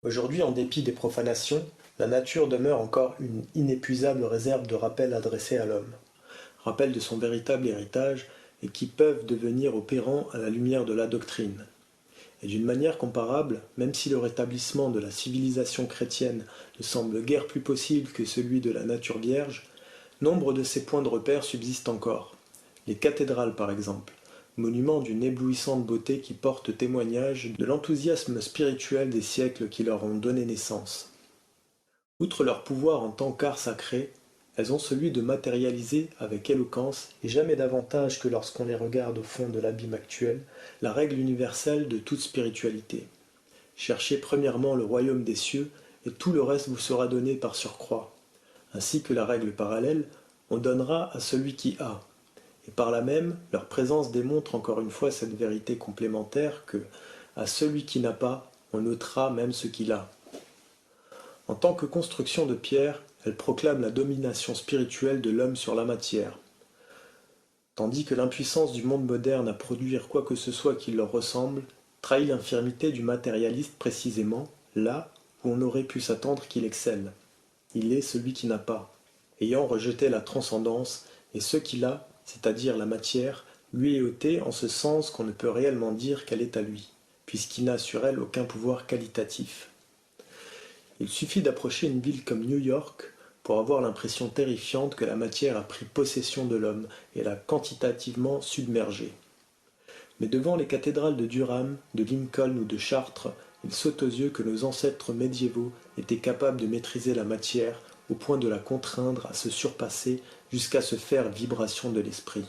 Aujourd'hui, en dépit des profanations, la nature demeure encore une inépuisable réserve de rappels adressés à l'homme, rappels de son véritable héritage et qui peuvent devenir opérants à la lumière de la doctrine. Et d'une manière comparable, même si le rétablissement de la civilisation chrétienne ne semble guère plus possible que celui de la nature vierge, nombre de ces points de repère subsistent encore. Les cathédrales par exemple, monuments d'une éblouissante beauté qui portent témoignage de l'enthousiasme spirituel des siècles qui leur ont donné naissance. Outre leur pouvoir en tant qu'art sacré, elles ont celui de matérialiser avec éloquence, et jamais davantage que lorsqu'on les regarde au fond de l'abîme actuel, la règle universelle de toute spiritualité. Cherchez premièrement le royaume des cieux, et tout le reste vous sera donné par surcroît. Ainsi que la règle parallèle, on donnera à celui qui a. Et par là même, leur présence démontre encore une fois cette vérité complémentaire que, à celui qui n'a pas, on ôtera même ce qu'il a. En tant que construction de pierre, elle proclame la domination spirituelle de l'homme sur la matière. Tandis que l'impuissance du monde moderne à produire quoi que ce soit qui leur ressemble trahit l'infirmité du matérialiste précisément là où on aurait pu s'attendre qu'il excelle. Il est celui qui n'a pas, ayant rejeté la transcendance, et ce qu'il a, c'est-à-dire la matière, lui est ôté en ce sens qu'on ne peut réellement dire qu'elle est à lui, puisqu'il n'a sur elle aucun pouvoir qualitatif. Il suffit d'approcher une ville comme New York pour avoir l'impression terrifiante que la matière a pris possession de l'homme et l'a quantitativement submergé. Mais devant les cathédrales de Durham, de Lincoln ou de Chartres, il saute aux yeux que nos ancêtres médiévaux étaient capables de maîtriser la matière au point de la contraindre à se surpasser jusqu'à se faire vibration de l'esprit.